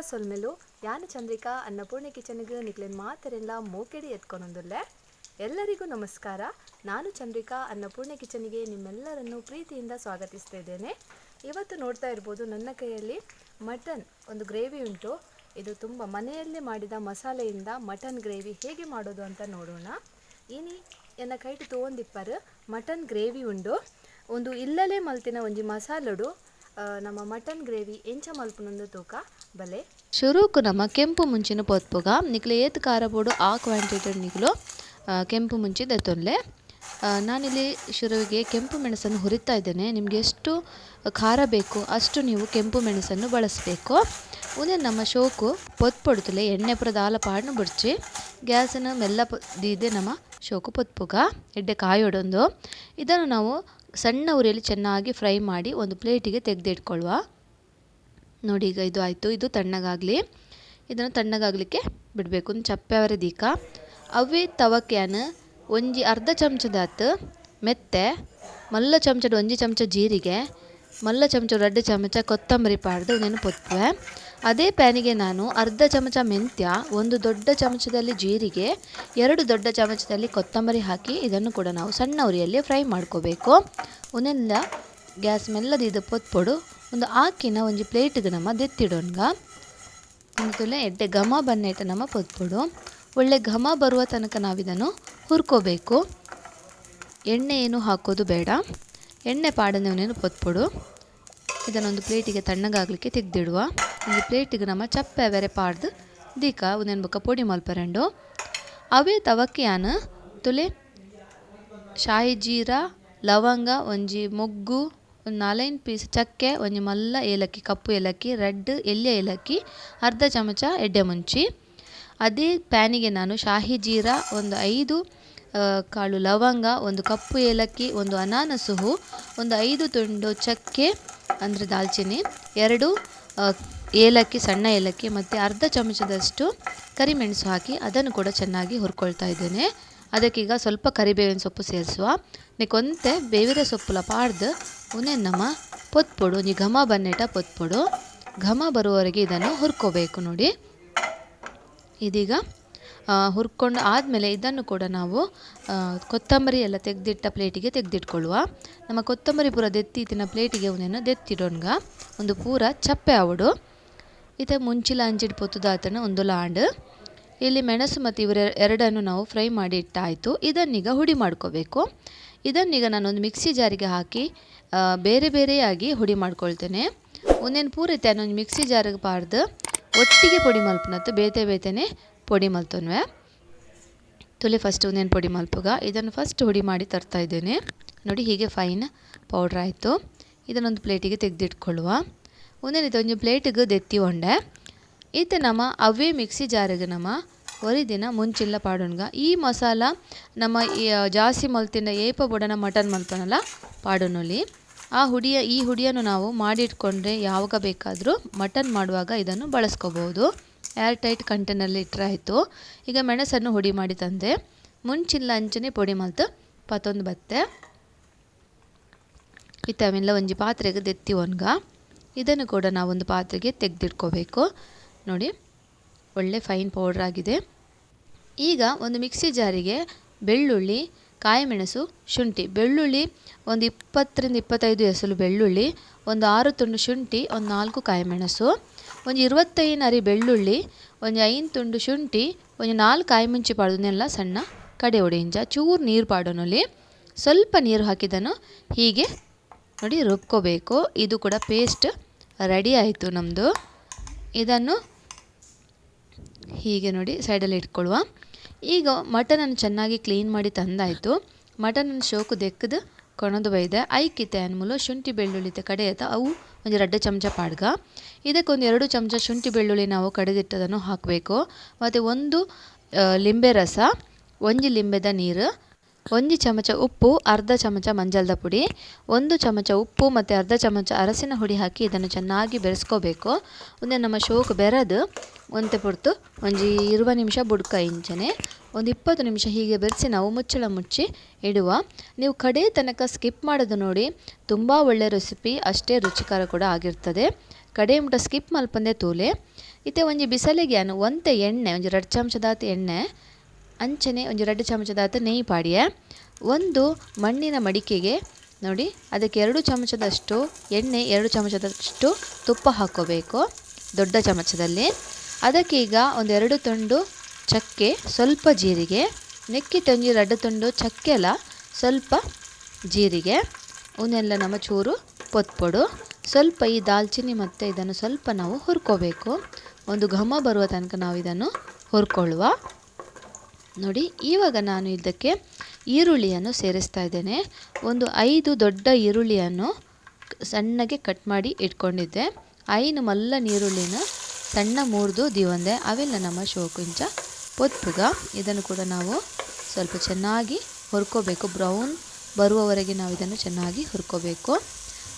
ಸೊಲ್ಮೆಲು ಯಾನು ಚಂದ್ರಿಕಾ ಅನ್ನಪೂರ್ಣೆ ಕಿಚನ್ಗೆ ನಿಕ್ಲೇನು ಮಾತರೆಲ್ಲ ಮೋಕೆಡಿ ಎತ್ಕೊಂಡೊಂದುಲ್ಲೆ. ಎಲ್ಲರಿಗೂ ನಮಸ್ಕಾರ. ನಾನು ಚಂದ್ರಿಕಾ ಅನ್ನಪೂರ್ಣೆ ಕಿಚನ್ಗೆ ನಿಮ್ಮೆಲ್ಲರನ್ನು ಪ್ರೀತಿಯಿಂದ ಸ್ವಾಗತಿಸ್ತಾ ಇದ್ದೇನೆ. ಇವತ್ತು ನೋಡ್ತಾ ಇರ್ಬೋದು ನನ್ನ ಕೈಯಲ್ಲಿ ಮಟನ್ ಒಂದು ಗ್ರೇವಿ ಉಂಟು. ಇದು ತುಂಬ ಮನೆಯಲ್ಲೇ ಮಾಡಿದ ಮಸಾಲೆಯಿಂದ ಮಟನ್ ಗ್ರೇವಿ ಹೇಗೆ ಮಾಡೋದು ಅಂತ ನೋಡೋಣ. ಇನಿ ಎನ್ನ ಕೈಟ್ ತಗೊಂಡಿಪ್ಪರು ಮಟನ್ ಗ್ರೇವಿ ಉಂಡು. ಒಂದು ಇಲ್ಲಲೇ ಮಲ್ತಿನ ಒಂಜಿ ಮಸಾಲಡು ನಮ್ಮ ಮಟನ್ ಗ್ರೇವಿ ಎಂಚ ಮಲ್ಪುನೊಂದು ತೂಕ ಬಲೆ ಶುರುಕು ನಮ್ಮ ಕೆಂಪು ಮುಂಚಿನ ಪೊತ್ಪುಗ ನಿಕ್ಲೆ ಏತ್ ಖಾರ ಪೋಡು ಆ ಕ್ವಾಂಟಿಟಿ ನಿಕ್ಲು ಕೆಂಪು ಮುಂಚಿ ದತ್ತೊನ್ಲೆ. ನಾನಿಲ್ಲಿ ಶುರುವಿಗೆ ಕೆಂಪು ಮೆಣಸನ್ನು ಹುರಿತಾ ಇದ್ದೇನೆ. ನಿಮಗೆ ಎಷ್ಟು ಖಾರ ಬೇಕು ಅಷ್ಟು ನೀವು ಕೆಂಪು ಮೆಣಸನ್ನು ಬಳಸಬೇಕು. ಉಂದೆ ನಮ್ಮ ಶೋಕು ಪೊತ್ಪೊಡ್ತಲೆ ಎಣ್ಣೆ ಪುರದ ಆಲ ಪಾಡ್ನು ಬಿಡ್ಚಿ ಗ್ಯಾಸನ್ನು ಮೆಲ್ಲ ದೀದೆ ನಮ್ಮ ಶೋಕು ಪೊತ್ಪುಗ ಎಡ್ಡೆ ಕಾಯೋಡೊಂದು. ಇದನ್ನು ನಾವು ಸಣ್ಣ ಉರಿಯಲ್ಲಿ ಚೆನ್ನಾಗಿ ಫ್ರೈ ಮಾಡಿ ಒಂದು ಪ್ಲೇಟಿಗೆ ತೆಗೆದಿಟ್ಕೊಳ್ಳುವ. ನೋಡಿ ಈಗ ಇದು ಆಯಿತು. ಇದು ತಣ್ಣಗಾಗಲಿ. ಇದನ್ನು ತಣ್ಣಗಾಗಲಿಕ್ಕೆ ಬಿಡಬೇಕು. ಒಂದು ಚಪ್ಪೆ ಅವರ ದೀಕ ಅವೇ ತವಕ್ಯಾನ ಒಂಜಿ ಅರ್ಧ ಚಮಚದಾತ್ ಮೆತ್ತೆ ಮಲ್ಲ ಚಮಚದ ಒಂಜಿ ಚಮಚ ಜೀರಿಗೆ ಮಲ್ಲ ಚಮಚ 2 ಚಮಚ ಕೊತ್ತಂಬರಿ ಪಾಡ್ದು ನಾನು ಪೊತ್ತುವೆ. ಅದೇ ಪ್ಯಾನಿಗೆ ನಾನು ಅರ್ಧ ಚಮಚ ಮೆಂತ್ಯ, 1 ದೊಡ್ಡ ಚಮಚದಲ್ಲಿ ಜೀರಿಗೆ, 2 ದೊಡ್ಡ ಚಮಚದಲ್ಲಿ ಕೊತ್ತಂಬರಿ ಹಾಕಿ ಇದನ್ನು ಕೂಡ ನಾವು ಸಣ್ಣ ಉರಿಯಲ್ಲಿ ಫ್ರೈ ಮಾಡ್ಕೋಬೇಕು. ಒಂದೆಲ್ಲ ಗ್ಯಾಸ್ ಮೆಲ್ಲದಿದ್ದು ಪೊತ್ಪೊಡು ಒಂದು ಆಕಿನ ಒಂಜಿ ಪ್ಲೇಟಿಗೆ ನಮ್ಮ ದೆತ್ತಿಡೋನ್ಗ ಒಂದು ಎಡ್ಡೆ ಘಮ ಬನ್ನೇಟ ನಮ್ಮ ಪೊತ್ಪೊಡು. ಒಳ್ಳೆ ಘಮ ಬರುವ ತನಕ ನಾವಿದನ್ನು ಹುರ್ಕೋಬೇಕು. ಎಣ್ಣೆ ಏನು ಹಾಕೋದು ಬೇಡ. ಎಣ್ಣೆ ಪಾಡನೇವನೇನು ಪೊತ್ಪೊಡು. ಇದನ್ನೊಂದು ಪ್ಲೇಟಿಗೆ ತಣ್ಣಗಾಗಲಿಕ್ಕೆ ತೆಗೆದಿಡುವ. ಒಂದು ಪ್ಲೇಟಿಗೆ ನಮ್ಮ ಚಪ್ಪೆ ಬೇರೆ ಪಾಡ್ದು ದೀಕ ಒಂದೇನು ಬೊಕ್ಕ ಪೊಡಿ ಮಲ್ಪರೆಂಡು ಅವೇ ತವಕ್ಕಿಯಾನ ತುಲೆ ಶಾಯಿ ಜೀರ ಲವಂಗ ಒಂಜಿ ಮೊಗ್ಗು ಒಂದು 4 ಪೀಸ್ ಚಕ್ಕೆ ಒಂಜಿ ಮಲ್ಲ ಏಲಕ್ಕಿ ಕಪ್ಪು ಏಲಕ್ಕಿ ರೆಡ್ ಎಲ್ಯ ಏಲಕ್ಕಿ ಅರ್ಧ ಚಮಚ ಎಡ್ಡೆ ಮುಂಚಿ. ಅದೇ ಪ್ಯಾನಿಗೆ ನಾನು ಶಾಹಿ ಜೀರ ಒಂದು 5 ಕಾಳು ಲವಂಗ, ಒಂದು ಕಪ್ಪು ಏಲಕ್ಕಿ, ಒಂದು ಅನಾನಸು ಹೂ, ಒಂದು 5 ತುಂಡು ಚಕ್ಕೆ ಅಂದರೆ ದಾಲ್ಚಿನ್ನಿ, 2 ಏಲಕ್ಕಿ ಸಣ್ಣ ಏಲಕ್ಕಿ ಮತ್ತು ಅರ್ಧ ಚಮಚದಷ್ಟು ಕರಿಮೆಣಸು ಹಾಕಿ ಅದನ್ನು ಕೂಡ ಚೆನ್ನಾಗಿ ಹುರ್ಕೊಳ್ತಾ ಇದ್ದೇನೆ. ಅದಕ್ಕೀಗ ಸ್ವಲ್ಪ ಕರಿಬೇವಿನ ಸೊಪ್ಪು ಸೇರಿಸುವ. ನಿಕೊಂತೆ ಬೇವಿನ ಸೊಪ್ಪುಲ ಪಾಡ್ದು ಉನ್ನೆ ನಮ್ಮ ಪೊತ್ಪೊಡು ಒಂಜಿ ಘಮ ಬನ್ನೇಟ ಪೊತ್ಪೊಡು ಘಮ ಬರುವವರೆಗೆ ಇದನ್ನು ಹುರ್ಕೋಬೇಕು. ನೋಡಿ ಇದೀಗ ಹುರ್ಕೊಂಡು ಆದಮೇಲೆ ಇದನ್ನು ಕೂಡ ನಾವು ಕೊತ್ತಂಬರಿ ಎಲ್ಲ ತೆಗೆದಿಟ್ಟ ಪ್ಲೇಟಿಗೆ ತೆಗೆದಿಟ್ಕೊಳ್ಳುವ. ನಮ್ಮ ಕೊತ್ತಂಬರಿ ಪೂರ ದೆತ್ತಿತ್ತಿನ ಪ್ಲೇಟಿಗೆ ಒಂದನ್ನು ದೆತ್ತಿಡೋನ್ಗ ಒಂದು ಪೂರ ಚಪ್ಪೆ ಆವಡು. ಇತ ಮುಂಚಿಲ ಅಂಚಿಡ್ ಪೊತ್ತುದಾತನ ಒಂದು ಲಾಂಡ್. ಇಲ್ಲಿ ಮೆಣಸು ಮತ್ತು ಇವರ ಎರಡನ್ನು ನಾವು ಫ್ರೈ ಮಾಡಿ ಇಟ್ಟಾಯಿತು. ಇದನ್ನೀಗ ಹುಡಿ ಮಾಡ್ಕೋಬೇಕು. ಇದನ್ನೀಗ ನಾನೊಂದು ಮಿಕ್ಸಿ ಜಾರಿಗೆ ಹಾಕಿ ಬೇರೆ ಬೇರೆಯಾಗಿ ಹುಡಿ ಮಾಡ್ಕೊಳ್ತೇನೆ. ಒಂದೇನು ಪೂರೈತೆ ಅನ್ನೊಂದು ಮಿಕ್ಸಿ ಜಾರಿಗೆ ಪಾಡ್ದು ಒಟ್ಟಿಗೆ ಪೊಡಿ ಮಲ್ಪನತ್ತು ಬೇತೆ ಬೇತೆನೆ ಪೊಡಿ ಮಲ್ತೊನ್ವೆ. ತುಲೆ ಫಸ್ಟ್ ಒಂದೇನು ಪೊಡಿ ಮಲ್ಪುಗ ಇದನ್ನು ಫಸ್ಟ್ ಹುಡಿ ಮಾಡಿ ತರ್ತಾ ಇದ್ದೇನೆ. ನೋಡಿ ಹೀಗೆ ಫೈನ್ ಪೌಡ್ರ್ ಆಯಿತು. ಇದನ್ನೊಂದು ಪ್ಲೇಟಿಗೆ ತೆಗೆದಿಟ್ಕೊಳ್ಳುವ. ಒಂದೇನಿತ್ತು ಒಂದು ಪ್ಲೇಟಿಗೆ ದೆತ್ತಿ ಒಂಡೆ ಇದು ನಮ್ಮ ಅವೇ ಮಿಕ್ಸಿ ಜಾರಿಗೆ ನಮ್ಮ ಒರಿದಿನ ಮುಂಚಿಲ್ಲ ಪಾಡೋನ್ಗ ಈ ಮಸಾಲ ನಮ್ಮ ಜಾಸ್ತಿ ಮಲ್ತಿನ ಏಪ ಬೊಡನ ಮಟನ್ ಮಲ್ಪನಲ್ಲ ಪಾಡೋನಲ್ಲಿ ಈ ಹುಡಿಯನ್ನು ನಾವು ಮಾಡಿಟ್ಕೊಂಡ್ರೆ ಯಾವಾಗ ಬೇಕಾದರೂ ಮಟನ್ ಮಾಡುವಾಗ ಇದನ್ನು ಬಳಸ್ಕೋಬೋದು. ಏರ್ ಟೈಟ್ ಕಂಟೈನಲ್ಲಿ ಇಟ್ಟರೆ ಆಯಿತು. ಈಗ ಮೆಣಸನ್ನು ಹುಡಿ ಮಾಡಿ ತಂದೆ ಮುಂಚಿಲ್ಲ ಅಂಚನೆ ಪೊಡಿ ಮಲ್ತು ಪತ್ತೊಂದು ಬತ್ತೆ ಇತ್ತವೆಲ್ಲ ಒಂಜಿ ಪಾತ್ರೆಗೆ ದೆತ್ತಿ ಒನ್ಗ ಇದನ್ನು ಕೂಡ ನಾವೊಂದು ಪಾತ್ರೆಗೆ ತೆಗೆದಿಟ್ಕೋಬೇಕು. ನೋಡಿ ಒಳ್ಳೆ ಫೈನ್ ಪೌಡ್ರ್ ಆಗಿದೆ. ಈಗ ಒಂದು ಮಿಕ್ಸಿ ಜಾರಿಗೆ ಬೆಳ್ಳುಳ್ಳಿ, ಕಾಯಿಮೆಣಸು, ಶುಂಠಿ, ಬೆಳ್ಳುಳ್ಳಿ ಒಂದು 20 ರಿಂದ 25 ಎಸಳು ಬೆಳ್ಳುಳ್ಳಿ, ಒಂದು 6 ತುಂಡು ಶುಂಠಿ, ಒಂದು 4 ಕಾಯಿಮೆಣಸು, ಒಂದು 25 ನರಿ ಬೆಳ್ಳುಳ್ಳಿ, ಒಂದು 5 ತುಂಡು ಶುಂಠಿ, ಒಂದು 4 ಕಾಯಿ ಮುಂಚಿ ಪಾಡೋದನ್ನೆಲ್ಲ ಸಣ್ಣ ಕಡೆ ಒಡೆಯಿಂಜ ಚೂರು ನೀರು ಪಾಡೋನಲ್ಲಿ ಸ್ವಲ್ಪ ನೀರು ಹಾಕಿದನು ಹೀಗೆ ನೋಡಿ ರುಬ್ಕೋಬೇಕು. ಇದು ಕೂಡ ಪೇಸ್ಟ್ ರೆಡಿ ಆಯಿತು ನಮ್ಮದು. ಇದನ್ನು ಹೀಗೆ ನೋಡಿ ಸೈಡಲ್ಲಿ ಇಟ್ಕೊಳ್ಳುವ. ಈಗ ಮಟನನ್ನು ಚೆನ್ನಾಗಿ ಕ್ಲೀನ್ ಮಾಡಿ ತಂದಾಯಿತು. ಮಟನನ್ನು ಶೋಕು ದೆಕ್ಕದು ಕೊಣದು ಬೈದೆ ಐಕಿತೆ ಅನ್ಮೂಲು ಶುಂಠಿ ಬೆಳ್ಳುಳ್ಳಿ ಕಡೆಯತ್ತ ಅವು ಒಂದು 2 ಚಮಚ ಪಾಡ್ಗ. ಇದಕ್ಕೊಂದು 2 ಚಮಚ ಶುಂಠಿ ಬೆಳ್ಳುಳ್ಳಿ ನಾವು ಕಡೆದಿಟ್ಟದನ್ನು ಹಾಕಬೇಕು. ಮತ್ತು 1 ಲಿಂಬೆ ರಸ, 1 ಲಿಂಬೆದ ನೀರು, 1 ಚಮಚ ಉಪ್ಪು, ಅರ್ಧ ಚಮಚ ಮಂಜಲ್ದ ಪುಡಿ, 1 ಚಮಚ ಉಪ್ಪು ಮತ್ತು ಅರ್ಧ ಚಮಚ ಅರಸಿನ ಹುಡಿ ಹಾಕಿ ಇದನ್ನು ಚೆನ್ನಾಗಿ ಬೆರೆಸ್ಕೋಬೇಕು. ಒಂದೇ ನಮ್ಮ ಶೋಕು ಬೆರೆದು ಒಂತೆ ಪೊರ್ತು ಒಂಜಿ 20 ನಿಮಿಷ ಬುಡ್ಕ ಇಂಚನೆ ಒಂದು 20 ನಿಮಿಷ ಹೀಗೆ ಬೆರೆಸಿ ನಾವು ಮುಚ್ಚಳ ಮುಚ್ಚಿ ಇಡುವ. ನೀವು ಕಡೆ ತನಕ ಸ್ಕಿಪ್ ಮಾಡೋದು ನೋಡಿ, ತುಂಬ ಒಳ್ಳೆ ರೆಸಿಪಿ, ಅಷ್ಟೇ ರುಚಿಕರ ಕೂಡ ಆಗಿರ್ತದೆ. ಕಡೆ ಮುಟ ಸ್ಕಿಪ್ ಮಲ್ಪಂದೆ ತೂಲೆ ಇತ್ತೆ ಒಂಜಿ ಬಿಸಲಿಗೆ ಒಂತೆ ಎಣ್ಣೆ ಒಂಜಿ 2 ಚಮಚದಾತ ಎಣ್ಣೆ ಅಂಚನೆ ಒಂಜಿ 2 ಚಮಚದಾತ ನೆಯ್ಯಿ ಪಾಡಿಯೆ. ಒಂದು ಮಣ್ಣಿನ ಮಡಿಕೆಗೆ ನೋಡಿ ಅದಕ್ಕೆ 2 ಚಮಚದಷ್ಟು ಎಣ್ಣೆ 2 ಚಮಚದಷ್ಟು ತುಪ್ಪ ಹಾಕ್ಕೋಬೇಕು ದೊಡ್ಡ ಚಮಚದಲ್ಲಿ. ಅದಕ್ಕೆ ಈಗ ಒಂದು 2 ತುಂಡು ಚಕ್ಕೆ, ಸ್ವಲ್ಪ ಜೀರಿಗೆ, ನೆಕ್ಕಿಟ್ಟೊಂಜಿ 2 ತುಂಡು ಚಕ್ಕೆ ಅಲ್ಲ ಸ್ವಲ್ಪ ಜೀರಿಗೆ ಅವನ್ನೆಲ್ಲ ನಮ್ಮ ಚೂರು ಪೊತ್ಪೊಡು. ಸ್ವಲ್ಪ ಈ ದಾಲ್ಚಿನ್ನಿ ಮತ್ತು ಇದನ್ನು ಸ್ವಲ್ಪ ನಾವು ಹುರ್ಕೋಬೇಕು. ಒಂದು ಘಮ ಬರುವ ತನಕ ನಾವು ಇದನ್ನು ಹುರ್ಕೊಳ್ಳುವ. ನೋಡಿ ಇವಾಗ ನಾನು ಇದಕ್ಕೆ ಈರುಳ್ಳಿಯನ್ನು ಸೇರಿಸ್ತಾ ಇದ್ದೇನೆ. ಒಂದು 5 ದೊಡ್ಡ ಈರುಳ್ಳಿಯನ್ನು ಸಣ್ಣಗೆ ಕಟ್ ಮಾಡಿ ಇಟ್ಕೊಂಡಿದ್ದೆ. 5 ಮಲ್ಲ ನೀರುಳ್ಳಿನ ಸಣ್ಣ ಮೂರ್ದು ದೀವಂದೆ ಅವೆಲ್ಲ ನಮ್ಮ ಶೋಕಿಂಚ ಪೊತ್ತುಗ. ಇದನ್ನು ಕೂಡ ನಾವು ಸ್ವಲ್ಪ ಚೆನ್ನಾಗಿ ಹುರ್ಕೋಬೇಕು. ಬ್ರೌನ್ ಬರುವವರೆಗೆ ನಾವು ಇದನ್ನು ಚೆನ್ನಾಗಿ ಹುರ್ಕೋಬೇಕು.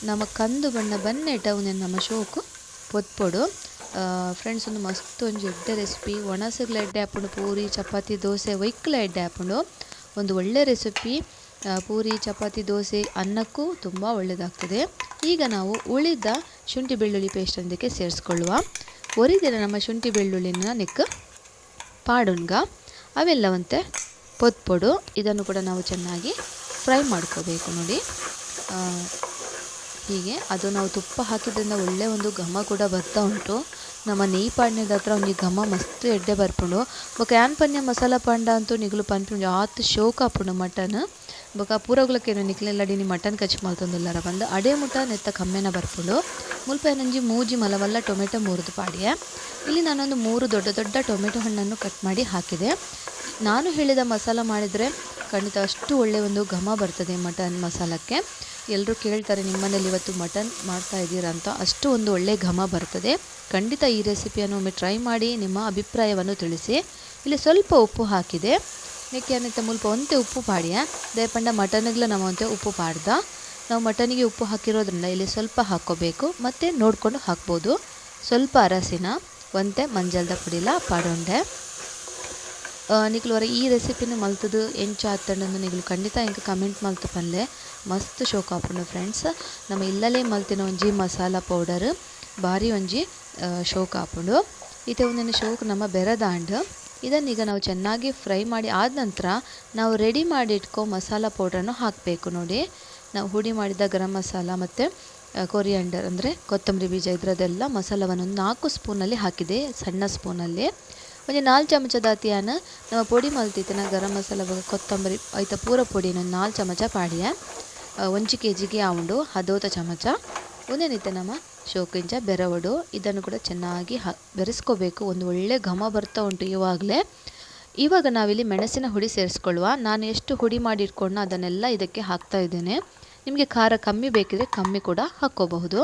ನಮ್ಮ ಕಂದು ಬಣ್ಣ ಬನ್ನೆಟ ಅವನೇ ನಮ್ಮ ಶೋಕು ಪೊತ್ಪೊಡು. ಫ್ರೆಂಡ್ಸ್ ಒಂದು ಮಸ್ತ್ ಒಂಜಿ ಎಡ್ಡೆ ರೆಸಿಪಿ. ಒಣಸಗ್ಲ ಎಡ್ಡೆ ಹಾಪುಂಡು ಪೂರಿ ಚಪಾತಿ ದೋಸೆ ಒಯ್ಕಲ ಎಡ್ಡೆ ಹಾಪುಂಡು. ಒಂದು ಒಳ್ಳೆ ರೆಸಿಪಿ. ಪೂರಿ ಚಪಾತಿ ದೋಸೆ ಅನ್ನಕ್ಕೂ ತುಂಬ ಒಳ್ಳೆಯದಾಗ್ತದೆ. ಈಗ ನಾವು ಉಳಿದ ಶುಂಠಿ ಬೆಳ್ಳುಳ್ಳಿ ಪೇಸ್ಟ್ ಅದಕ್ಕೆ ಸೇರಿಸ್ಕೊಳ್ಳುವ. ಒರಿದಿನ ನಮ್ಮ ಶುಂಠಿ ಬೆಳ್ಳುಳ್ಳಿನ ನೆಕ್ ಪಾಡುನ್ಗ ಅವೆಲ್ಲವಂತೆ ಪೊತ್ಪೊಡು. ಇದನ್ನು ಕೂಡ ನಾವು ಚೆನ್ನಾಗಿ ಫ್ರೈ ಮಾಡ್ಕೋಬೇಕು. ನೋಡಿ ಹೀಗೆ ಅದು ನಾವು ತುಪ್ಪ ಹಾಕಿದ್ರಿಂದ ಒಳ್ಳೆ ಒಂದು ಘಮ ಕೂಡ ಬರ್ತಾ ಉಂಟು. ನಮ್ಮ ನೆಯ್ಯಿ ಪಾಡ್ನದ ಹತ್ರ ಒಂದು ಘಮ ಮಸ್ತ್ ಎಡ್ಡೆ ಬರ್ಪುಂಡು. ಬೊಕ ಆ್ಯನ್ ಪನ್ಯ ಮಸಾಲ ಪಾಂಡ ಅಂತೂ ನಿಗ್ಲು ಪನ್ಪುಂಡು ಆತ್ ಶೋಕ ಆಪುಂಡು ಮಟನ್. ಬೊಕ ಪೂರಗುಲಕ್ಕೇನು ನಿಕ್ಲೆಲ್ಲಡಿನಿ ಮಟನ್ ಕಚ್ಚಿ ಮಲ್ತೊಂದುಲ್ಲಾರ ಬಂದು ಅಡೆ ಮುಟ ನೆತ್ತ ಕಮ್ಮೆನ ಬರ್ಪುಂಡು. ಮುಲ್ಪ ಏನಂಜಿ ಮೂಜಿ ಮಲವಲ್ಲ ಟೊಮೆಟೊ ಮೂರ್ದು ಪಾಡಿಯೆ. ಇಲ್ಲಿ ನಾನೊಂದು 3 ದೊಡ್ಡ ದೊಡ್ಡ ಟೊಮೆಟೊ ಹಣ್ಣನ್ನು ಕಟ್ ಮಾಡಿ ಹಾಕಿದೆ. ನಾನು ಹೇಳಿದ ಮಸಾಲ ಮಾಡಿದರೆ ಖಂಡಿತ ಅಷ್ಟು ಒಳ್ಳೆಯ ಒಂದು ಘಮ ಬರ್ತದೆ ಮಟನ್ ಮಸಾಲಕ್ಕೆ. ಎಲ್ಲರೂ ಕೇಳ್ತಾರೆ ನಿಮ್ಮನೇಲಿ ಇವತ್ತು ಮಟನ್ ಮಾಡ್ತಾ ಇದ್ದೀರಾ ಅಂತ. ಅಷ್ಟು ಒಂದು ಒಳ್ಳೆಯ ಘಮ ಬರ್ತದೆ. ಖಂಡಿತ ಈ ರೆಸಿಪಿಯನ್ನು ಒಮ್ಮೆ ಟ್ರೈ ಮಾಡಿ ನಿಮ್ಮ ಅಭಿಪ್ರಾಯವನ್ನು ತಿಳಿಸಿ. ಇಲ್ಲಿ ಸ್ವಲ್ಪ ಉಪ್ಪು ಹಾಕಿದೆ. ನೆಕ್ಕೆ ಅನ್ನತ್ತೆ ಮುಲ್ಪ ಒಂತೆ ಉಪ್ಪು ಪಾಡಿಯ ದಯಪಂಡ ಮಟನ್ಗಳ ನಮ್ಮ ಒಂತೆ ಉಪ್ಪು ಪಾಡ್ದ. ನಾವು ಮಟನಿಗೆ ಉಪ್ಪು ಹಾಕಿರೋದ್ರಿಂದ ಇಲ್ಲಿ ಸ್ವಲ್ಪ ಹಾಕ್ಕೋಬೇಕು ಮತ್ತು ನೋಡಿಕೊಂಡು ಹಾಕ್ಬೋದು. ಸ್ವಲ್ಪ ಅರಸಿನ ಒಂತೆ ಮಂಜಲ್ದ ಪುಡಿಲ ಪಾಡೊಂಡೆ. ನಿಕ್ಲುವರ ಈ ರೆಸಿಪಿನ ಮಲ್ತದು ಎಂಚ ಆತಂಡು ನಿಗ್ಲು ಖಂಡಿತ ಇಂಕ ಕಮೆಂಟ್ ಮಲ್ತು ಪನ್ಲೆ ಮಸ್ತ್ ಶೋಕ ಆಪುಂಡು ಫ್ರೆಂಡ್ಸ್. ನಮ್ಮ ಇಲ್ಲಲೇ ಮಲ್ತಿನ ಒಂಜಿ ಮಸಾಲ ಪೌಡರ್ ಭಾರಿ ಒಂಜಿ ಶೋಕ ಆಪುಂಡು. ಇತ್ತೆ ಒಂದಿನ ಶೋಕ್ ನಮ್ಮ ಬೆರದಾಂಡ್. ಇದನ್ನೀಗ ನಾವು ಚೆನ್ನಾಗಿ ಫ್ರೈ ಮಾಡಿ ಆದ ನಂತರ ನಾವು ರೆಡಿ ಮಾಡಿ ಇಟ್ಕೊ ಮಸಾಲ ಪೌಡ್ರನ್ನು ಹಾಕಬೇಕು. ನೋಡಿ ನಾವು ಹುಡಿ ಮಾಡಿದ ಗರಂ ಮಸಾಲ ಮತ್ತು ಕೊರಿಯಾಂಡರ್ ಅಂದರೆ ಕೊತ್ತಂಬರಿ ಬೀಜ ಇದರದೆಲ್ಲ ಮಸಾಲವನ್ನು 4 ಸ್ಪೂನಲ್ಲಿ ಹಾಕಿದೆ. ಸಣ್ಣ ಸ್ಪೂನಲ್ಲಿ ಒಂದು 4 ಚಮಚದಾತಿಯಾನ ನಮ್ಮ ಪೊಡಿ ಮಲ್ತಿತ್ತಿನ ಗರಂ ಮಸಾಲ ಕೊತ್ತಂಬರಿ ಐತ ಪೂರ ಪೊಡಿನ 4 ಚಮಚ ಪಾಡಿಯ 1 kgಗೆ ಆವುಂಡು 10 ಚಮಚ ಒಂದೇನಿತ್ತೆ ನಮ್ಮ ಶೋಕಿಂಚ ಬೆರವಡು. ಇದನ್ನು ಕೂಡ ಚೆನ್ನಾಗಿ ಬೆರೆಸ್ಕೋಬೇಕು. ಒಂದು ಒಳ್ಳೆ ಘಮ ಬರ್ತಾ ಉಂಟು ಇವಾಗಲೇ. ಇವಾಗ ನಾವಿಲ್ಲಿ ಮೆಣಸಿನ ಹುಡಿ ಸೇರಿಸ್ಕೊಳ್ಳುವ. ನಾನು ಎಷ್ಟು ಹುಡಿ ಮಾಡಿ ಇಟ್ಕೊಂಡು ಅದನ್ನೆಲ್ಲ ಇದಕ್ಕೆ ಹಾಕ್ತಾ ಇದ್ದೇನೆ. ನಿಮಗೆ ಖಾರ ಕಮ್ಮಿ ಬೇಕಿದ್ರೆ ಕಮ್ಮಿ ಕೂಡ ಹಾಕ್ಕೋಬಹುದು.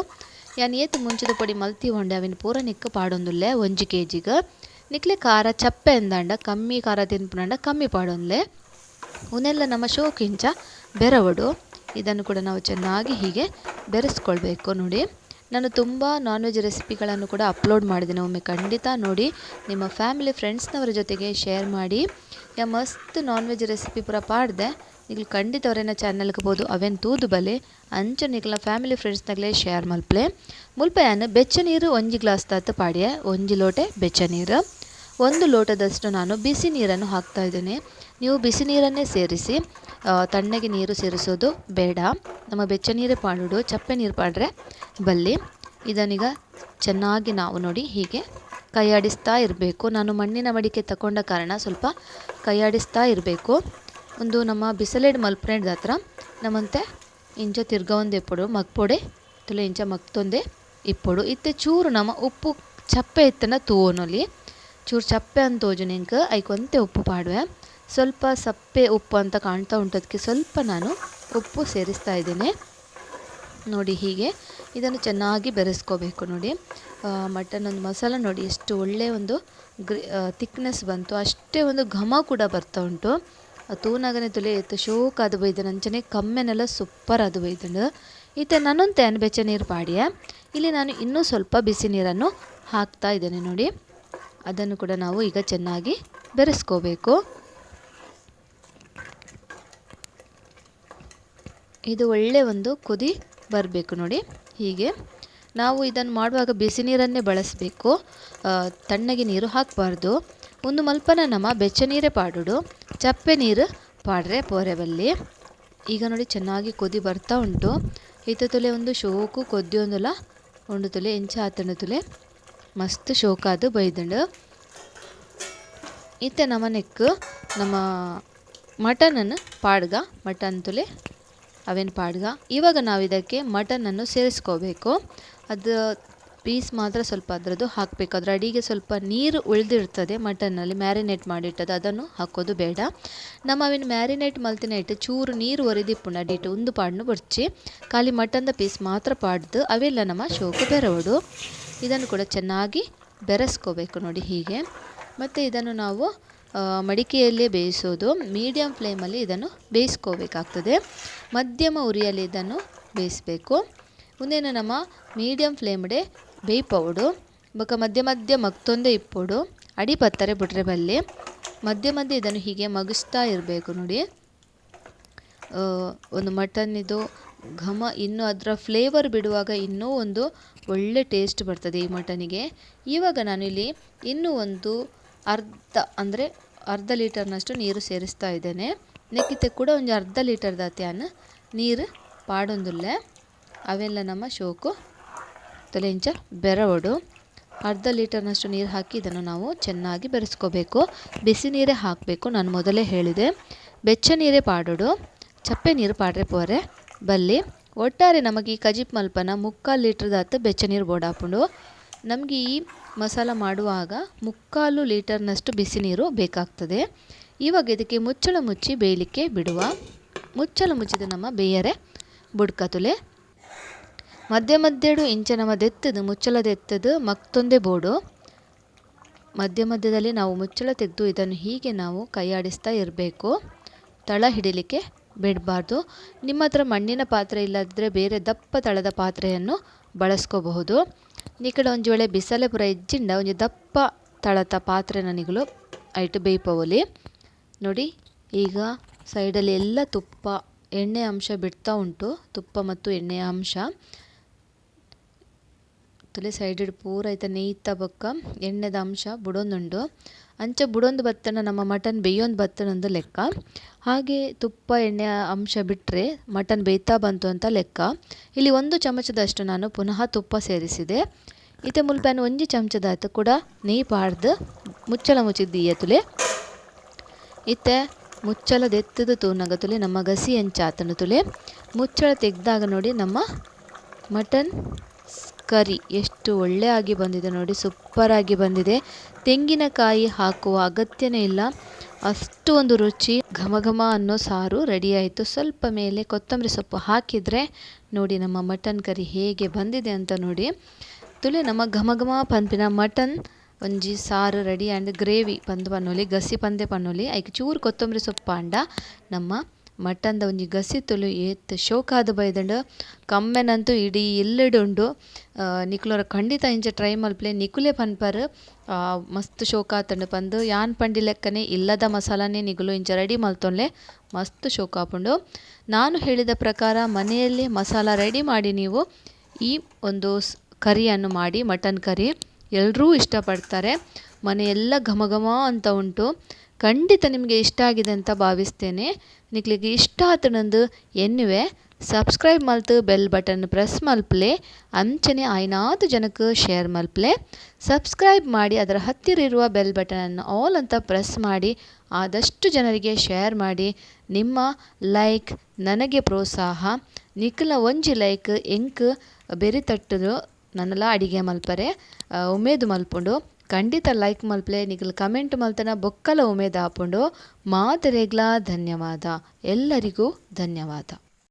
ಯಾನ್ ಏತು ಮುಂಚದ ಪೊಡಿ ಮಲ್ತಿ ಹೊಂಡೆ ಅವಿನ ಪೂರ ನಿಕ್ಕ ಪಾಡೊಂದುಲ್ಲೆ 1 kgಗೆ ನಿಕ್ಲೆ ಖಾರ ಚಪ್ಪೆ ಎಂದಾಂಡ ಕಮ್ಮಿ ಖಾರ ತಿನ್ಪುಂಡ ಕಮ್ಮಿ ಪಾಡೊಂದ್ಲೆ ಉನೆಲ್ಲ ನಮ್ಮ ಶೋಕಿಂಚ ಬೆರವಡು. ಇದನ್ನು ಕೂಡ ನಾವು ಚೆನ್ನಾಗಿ ಹೀಗೆ ಬೆರೆಸ್ಕೊಳ್ಬೇಕು. ನೋಡಿ ನಾನು ತುಂಬ ನಾನ್ ವೆಜ್ ರೆಸಿಪಿಗಳನ್ನು ಕೂಡ ಅಪ್ಲೋಡ್ ಮಾಡಿದ್ದೇನೆ. ಒಮ್ಮೆ ಖಂಡಿತ ನೋಡಿ ನಿಮ್ಮ ಫ್ಯಾಮಿಲಿ ಫ್ರೆಂಡ್ಸ್ನವರ ಜೊತೆಗೆ ಶೇರ್ ಮಾಡಿ. ಮಸ್ತ್ ನಾನ್ ವೆಜ್ ರೆಸಿಪಿ ಪೂರ ಪಾಡ್ದೆ ನಿಗ್ಲು ಖಂಡಿತ ಅವರೇನ ಚಾನಲ್ಗೆ ಬೋದು ಅವೇನು ತೂದು ಬಲೆ ಅಂಚ ನಿಗ್ಲ ಫ್ಯಾಮಿಲಿ ಫ್ರೆಂಡ್ಸ್ನಾಗಲೇ ಶೇರ್ ಮಲ್ಪಲೆ. ಮುಲ್ಪ ಏನು ಬೆಚ್ಚ ನೀರು 1 ಗ್ಲಾಸ್ ತಾತು ಪಾಡಿಯೆ 1 ಲೋಟೆ ಬೆಚ್ಚ ನೀರು. 1 ಲೋಟದಷ್ಟು ನಾನು ಬಿಸಿ ನೀರನ್ನು ಹಾಕ್ತಾ ಇದ್ದೇನೆ. ನೀವು ಬಿಸಿ ನೀರನ್ನೇ ಸೇರಿಸಿ ತಣ್ಣಗೆ ನೀರು ಸೇರಿಸೋದು ಬೇಡ. ನಮ್ಮ ಬೆಚ್ಚ ನೀರೇ ಪಾಡುಡು ಚಪ್ಪೆ ನೀರು ಪಾಡ್ರೆ ಬಲ್ಲಿ. ಇದನ್ನೀಗ ಚೆನ್ನಾಗಿ ನಾವು ನೋಡಿ ಹೀಗೆ ಕೈಯಾಡಿಸ್ತಾ ಇರಬೇಕು. ನಾನು ಮಣ್ಣಿನ ಮಡಿಕೆ ತಗೊಂಡ ಕಾರಣ ಸ್ವಲ್ಪ ಕೈಯಾಡಿಸ್ತಾ ಇರಬೇಕು. ಒಂದು ನಮ್ಮ ಬಿಸಲೇಡ್ ಮಲ್ಪನೇಡ್ ಹತ್ರ ನಮ್ಮಂತೆ ಇಂಚ ತಿರ್ಗ ಒಂದೇ ಇಪ್ಪಡು ಮಗ್ಪೊಡೆ ತುಲೆ ಇಂಚ ಮಗ್ತೊಂದೆ ಇಪ್ಪಡು ಇತ್ತೆ ಚೂರು ನಮ್ಮ ಉಪ್ಪು ಚಪ್ಪೆ ಇತ್ತನ ತೂವೊನೊಲಿ ಚೂರು ಚಪ್ಪೆ ಅಂತ ತೋಜು ನಿಂಗೆ ಐಕೊಂತೆ ಉಪ್ಪು ಪಾಡುವೆ. ಸ್ವಲ್ಪ ಸಪ್ಪೆ ಉಪ್ಪು ಅಂತ ಕಾಣ್ತಾ ಉಂಟದಕ್ಕೆ ಸ್ವಲ್ಪ ನಾನು ಉಪ್ಪು ಸೇರಿಸ್ತಾ ಇದ್ದೇನೆ. ನೋಡಿ ಹೀಗೆ ಇದನ್ನು ಚೆನ್ನಾಗಿ ಬೆರೆಸ್ಕೋಬೇಕು. ನೋಡಿ ಮಟನ್ ಒಂದು ಮಸಾಲ ನೋಡಿ ಎಷ್ಟು ಒಳ್ಳೆಯ ಒಂದು ಥಿಕ್ನೆಸ್ ಬಂತು. ಅಷ್ಟೇ ಒಂದು ಘಮ ಕೂಡ ಬರ್ತಾ ಉಂಟು. ತೂನಾಗನೆ ತುಲೆ ಎತ್ತು ಶೋಕ್ ಅದು ಬೈದನು ಅಂಚನೆ ಕಮ್ಮೆನೆಲ್ಲ ಸೂಪರ್ ಅದು ಬೈದನು. ಇತ್ತೆ ನಾನೊಂದು ತೇನ್ ಬೆಚ್ಚ ನೀರು ಪಾಡಿಯ ಇಲ್ಲಿ ನಾನು ಇನ್ನೂ ಸ್ವಲ್ಪ ಬಿಸಿ ನೀರನ್ನು ಹಾಕ್ತಾ ಇದ್ದೇನೆ. ನೋಡಿ ಅದನ್ನು ಕೂಡ ನಾವು ಈಗ ಚೆನ್ನಾಗಿ ಬೆರೆಸ್ಕೋಬೇಕು. ಇದು ಒಳ್ಳೆ ಒಂದು ಕುದಿ ಬರಬೇಕು. ನೋಡಿ ಹೀಗೆ ನಾವು ಇದನ್ನು ಮಾಡುವಾಗ ಬಿಸಿ ನೀರನ್ನೇ ಬಳಸಬೇಕು, ತಣ್ಣಗೆ ನೀರು ಹಾಕಬಾರ್ದು. ಒಂದು ಮಲ್ಪನ ನಮ್ಮ ಬೆಚ್ಚ ನೀರೇ ಪಾಡುಡು, ಚಪ್ಪೆ ನೀರು ಪಾಡ್ರೆ ಪೋರೆ ಬಲ್ಲಿ. ಈಗ ನೋಡಿ ಚೆನ್ನಾಗಿ ಕೊದಿ ಬರ್ತಾ ಉಂಟು. ಈತ ತುಲೆ ಒಂದು ಶೋಕು ಕೊದ್ದಿಯೊಂದುಲ ಒಂದು ತುಲೆ ಎಂಚ ಆತನ ತುಲೆ ಮಸ್ತ್ ಶೋಕಾದು ಬೈದಂಡು. ಇತ್ತೆ ನಮ್ಮ ನೆಕ್ಕು ನಮ್ಮ ಮಟನನ್ನು ಪಾಡ್ಗ ಮಟನ್ ತುಲೆ ಅವೇನು ಪಾಡ್ಗ. ಇವಾಗ ನಾವು ಇದಕ್ಕೆ ಮಟನನ್ನು ಸೇರಿಸ್ಕೋಬೇಕು. ಅದು ಪೀಸ್ ಮಾತ್ರ ಸ್ವಲ್ಪ ಅದರದ್ದು ಹಾಕಬೇಕು. ಅದರ ಅಡಿಗೆ ಸ್ವಲ್ಪ ನೀರು ಉಳಿದಿರ್ತದೆ ಮಟನ್ನಲ್ಲಿ ಮ್ಯಾರಿನೇಟ್ ಮಾಡಿಟ್ಟದು, ಅದನ್ನು ಹಾಕೋದು ಬೇಡ. ನಮ್ಮ ಅವಿನ ಮ್ಯಾರಿನೇಟ್ ಮಲ್ತಿನ ಇಟ್ಟು ಚೂರು ನೀರು ಒರೆದಿಪ್ಪುಂಡು ಅಡಿಟ್ಟು ಒಂದು ಪಾಡ್ನು ಬರ್ಚಿ ಖಾಲಿ ಮಟನ್ದ ಪೀಸ್ ಮಾತ್ರ ಪಾಡ್ದು ಅವೆಲ್ಲ ನಮ್ಮ ಶೋಕು ಬೆರವಡು. ಇದನ್ನು ಕೂಡ ಚೆನ್ನಾಗಿ ಬೆರೆಸ್ಕೋಬೇಕು ನೋಡಿ ಹೀಗೆ. ಮತ್ತು ಇದನ್ನು ನಾವು ಮಡಿಕೆಯಲ್ಲೇ ಬೇಯಿಸೋದು, ಮೀಡಿಯಮ್ ಫ್ಲೇಮಲ್ಲಿ ಇದನ್ನು ಬೇಯಿಸ್ಕೋಬೇಕಾಗ್ತದೆ. ಮಧ್ಯಮ ಉರಿಯಲ್ಲಿ ಇದನ್ನು ಬೇಯಿಸಬೇಕು. ಮುಂದೇನು ನಮ್ಮ ಮೀಡಿಯಮ್ ಫ್ಲೇಮ್ಡೆ ಬೇಯ್ಪವುಡು ಬೊಕ ಮಧ್ಯ ಮಧ್ಯ ಮಗ್ತೊಂದೇ ಇಪ್ಪೋಡು ಅಡಿ ಪತ್ತರೆ ಬಿಟ್ರೆ ಬಲ್ಲಿ ಮಧ್ಯ ಮಧ್ಯೆ ಇದನ್ನು ಹೀಗೆ ಮಗಿಸ್ತಾ ಇರಬೇಕು ನೋಡಿ. ಒಂದು ಮಟನ್ನಿದು ಘಮ ಇನ್ನೂ ಅದರ ಫ್ಲೇವರ್ ಬಿಡುವಾಗ ಇನ್ನೂ ಒಂದು ಒಳ್ಳೆ ಟೇಸ್ಟ್ ಬರ್ತದೆ ಈ ಮಟನಿಗೆ. ಇವಾಗ ನಾನಿಲ್ಲಿ ಇನ್ನೂ ಒಂದು ಅರ್ಧ ಲೀಟರ್ನಷ್ಟು ನೀರು ಸೇರಿಸ್ತಾ ಇದ್ದೇನೆ. ನೆಕ್ಕಿತೆ ಕೂಡ ಒಂದು ಅರ್ಧ ಲೀಟರ್ ದಾತ್ಯಾನ ನೀರು ಪಾಡೊಂದುಲ್ಲೆ ಅವೆಲ್ಲ ನಮ್ಮ ಶೋಕು ತಲೆಂಚ ಬೆರವಡು. ಅರ್ಧ ಲೀಟರ್ನಷ್ಟು ನೀರು ಹಾಕಿ ಇದನ್ನು ನಾವು ಚೆನ್ನಾಗಿ ಬೆರೆಸ್ಕೋಬೇಕು. ಬಿಸಿ ನೀರೇ ಹಾಕಬೇಕು, ನಾನು ಮೊದಲೇ ಹೇಳಿದೆ. ಬೆಚ್ಚ ನೀರೇ ಪಾಡೋಡು, ಚಪ್ಪೆ ನೀರು ಪಾಡ್ರೆ ಪೋರೆ ಬಲ್ಲಿ. ಒಟ್ಟಾರೆ ನಮಗೆ ಈ ಕಜಿಪ್ ಮಲ್ಪನ 3/4 ಲೀಟರ್ದಾತು ಬೆಚ್ಚ ನೀರು ಬೋಡಾಪುಂಡು. ನಮಗೆ ಈ ಮಸಾಲ ಮಾಡುವಾಗ 3/4 ಲೀಟರ್ನಷ್ಟು ಬಿಸಿ ನೀರು ಬೇಕಾಗ್ತದೆ. ಇವಾಗ ಇದಕ್ಕೆ ಮುಚ್ಚಳ ಮುಚ್ಚಿ ಬೇಯಲಿಕ್ಕೆ ಬಿಡುವ. ಮುಚ್ಚಳ ಮುಚ್ಚಿದ ನಮ್ಮ ಬೇಯರೆ ಬುಡ್ಕತುಲೆ ಮಧ್ಯ ಮಧ್ಯಡು ಇಂಚ ನಮ್ಮ ದೆತ್ತದು ಮುಚ್ಚಳದೆತ್ತದು ಮತ್ತೊಂದೇ ಬೋಡು. ಮಧ್ಯ ಮಧ್ಯದಲ್ಲಿ ನಾವು ಮುಚ್ಚಳ ತೆಗೆದು ಇದನ್ನು ಹೀಗೆ ನಾವು ಕೈಯಾಡಿಸ್ತಾ ಇರಬೇಕು, ತಳ ಹಿಡಿಲಿಕ್ಕೆ ಬಿಡಬಾರ್ದು. ನಿಮ್ಮ ಹತ್ರ ಮಣ್ಣಿನ ಪಾತ್ರೆ ಇಲ್ಲದಿದ್ದರೆ ಬೇರೆ ದಪ್ಪ ತಳದ ಪಾತ್ರೆಯನ್ನು ಬಳಸ್ಕೋಬಹುದು. ಈ ಕಡೆ ಒಂದು ವೇಳೆ ಬಿಸಲೆ ಪುರ ಇಜ್ಜಿಂಡ ಒಂದು ದಪ್ಪ ತಳದ ಪಾತ್ರೆನ ನಿಗಲು ಐಟು ಬೇಯ್ಪವಲಿ ನೋಡಿ. ಈಗ ಸೈಡಲ್ಲಿ ಎಲ್ಲ ತುಪ್ಪ ಎಣ್ಣೆ ಅಂಶ ಬಿಡ್ತಾ ಉಂಟು, ತುಪ್ಪ ಮತ್ತು ಎಣ್ಣೆಯ ಅಂಶ ತುಲೆ ಸೈಡ್ ಪೂರ ಐತ ನೇಯ್ತ ಬೊಕ್ಕ ಎಣ್ಣೆದ ಅಂಶ ಬುಡೊಂದುಂಡು. ಅಂಚ ಬುಡೊಂದು ಬತ್ತನ ನಮ್ಮ ಮಟನ್ ಬೇಯೊಂದು ಬತ್ತನೊಂದು ಲೆಕ್ಕ. ಹಾಗೆ ತುಪ್ಪ ಎಣ್ಣೆಯ ಅಂಶ ಬಿಟ್ಟರೆ ಮಟನ್ ಬೇಯ್ತಾ ಬಂತು ಅಂತ ಲೆಕ್ಕ. ಇಲ್ಲಿ 1 ಚಮಚದಷ್ಟು ನಾನು ಪುನಃ ತುಪ್ಪ ಸೇರಿಸಿದೆ. ಇತ್ತೆ ಮುಲ್ಪನ 1 ಚಮಚದಾಯ್ತು ಕೂಡ ನೆಯ್ ಪಾಡ್ದು ಮುಚ್ಚಳ ಮುಚ್ಚಿದ್ದೀಯ ತುಲೆ. ಇತ್ತೆ ಮುಚ್ಚಳದೆತ್ತದು ತೂನಗ ತುಲೆ ನಮ್ಮ ಗಸಿ ಎಂಚಾತನು ತುಲೆ. ಮುಚ್ಚಳ ತೆಗೆದಾಗ ನೋಡಿ ನಮ್ಮ ಮಟನ್ ಕರಿ ಎಷ್ಟು ಒಳ್ಳೆ ಆಗಿ ಬಂದಿದೆ ನೋಡಿ, ಸೂಪರಾಗಿ ಬಂದಿದೆ. ತೆಂಗಿನಕಾಯಿ ಹಾಕುವ ಅಗತ್ಯನೇ ಇಲ್ಲ, ಅಷ್ಟು ಒಂದು ರುಚಿ ಘಮ ಘಮ ಅನ್ನೋ ಸಾರು ರೆಡಿ ಆಯಿತು. ಸ್ವಲ್ಪ ಮೇಲೆ ಕೊತ್ತಂಬರಿ ಸೊಪ್ಪು ಹಾಕಿದರೆ ನೋಡಿ ನಮ್ಮ ಮಟನ್ ಕರಿ ಹೇಗೆ ಬಂದಿದೆ ಅಂತ ನೋಡಿ. ತುಲೆ ನಮ್ಮ ಘಮ ಘಮ ಪಂಪಿನ ಮಟನ್ ಒಂಜಿ ಸಾರು ರೆಡಿ ಆ್ಯಂಡ್ ಗ್ರೇವಿ ಪಂದು ಪನ್ನೊಲಿ ಗಸಿ ಪಂದೆ ಪನ್ನೊಲಿ ಐಕ್ ಚೂರು ಕೊತ್ತಂಬರಿ ಸೊಪ್ಪು ಆಂಡ ನಮ್ಮ ಮಟನ್ದ ಒಂಜಿ ಗಸಿ ತುಲು ಏತ್ ಶೋಕಾದ ಬೈದಂಡು ಕಮ್ಮೆನಂತೂ ಇಡೀ ಎಲ್ಲೆಡುಂಡು. ನಿಕುಲರ ಖಂಡಿತ ಇಂಚ ಟ್ರೈ ಮಲ್ಪಲೆ ನಿಕುಲೆ ಪನ್ಪರ್ ಮಸ್ತ್ ಶೋಕಾತಂಡು ಪಂದು ಯಾನ್ ಪಂಡಿ ಲೆಕ್ಕನೆ ಇಲ್ಲದ ಮಸಾಲನೇ ನಿಗುಲು ಇಂಚ ರೆಡಿ ಮಲ್ತೊನ್ಲೆ ಮಸ್ತ್ ಶೋಕಾಪುಂಡು. ನಾನು ಹೇಳಿದ ಪ್ರಕಾರ ಮನೆಯಲ್ಲೇ ಮಸಾಲ ರೆಡಿ ಮಾಡಿ ನೀವು ಈ ಒಂದು ಕರಿಯನ್ನು ಮಾಡಿ, ಮಟನ್ ಕರಿ ಎಲ್ಲರೂ ಇಷ್ಟಪಡ್ತಾರೆ. ಮನೆಯೆಲ್ಲ ಘಮ ಘಮ ಅಂತ ಉಂಟು. ಖಂಡಿತ ನಿಮಗೆ ಇಷ್ಟ ಆಗಿದೆ ಅಂತ ಭಾವಿಸ್ತೇನೆ. ನಿಕ್ಲಿಗೆ ಇಷ್ಟ ಆತನಂದು ಎನ್ನುವೆ ಸಬ್ಸ್ಕ್ರೈಬ್ ಮಲ್ತು ಬೆಲ್ ಬಟನ್ ಪ್ರೆಸ್ ಮಲ್ಪಲೆ ಅಂಚನೆ ಆಯ್ನಾದು ಜನಕ್ಕೆ ಶೇರ್ ಮಲ್ಪಲೆ. ಸಬ್ಸ್ಕ್ರೈಬ್ ಮಾಡಿ ಅದರ ಹತ್ತಿರ ಇರುವ ಬೆಲ್ ಬಟನನ್ನು ಆಲ್ ಅಂತ ಪ್ರೆಸ್ ಮಾಡಿ ಆದಷ್ಟು ಜನರಿಗೆ ಶೇರ್ ಮಾಡಿ. ನಿಮ್ಮ ಲೈಕ್ ನನಗೆ ಪ್ರೋತ್ಸಾಹ. ನಿಖಲ ಒಂಜಿ ಲೈಕ್ ಎಂಕ್ ಬೆರಿ ತಟ್ಟದು ನನ್ನಲ ಅಡಿಗೆ ಮಲ್ಪರೆ ಉಮೇದು ಮಲ್ಪುಂಡು. ಖಂಡಿತ ಲೈಕ್ ಮಲ್ಪಲೆ ನಿಖಲ್ ಕಮೆಂಟ್ ಮಲ್ತನ ಬೊಕ್ಕಲ ಉಮೇದು ಆಪುಂಡು. ಮಾತೆರೆಗ್ಲ ಧನ್ಯವಾದ. ಎಲ್ಲರಿಗೂ ಧನ್ಯವಾದ.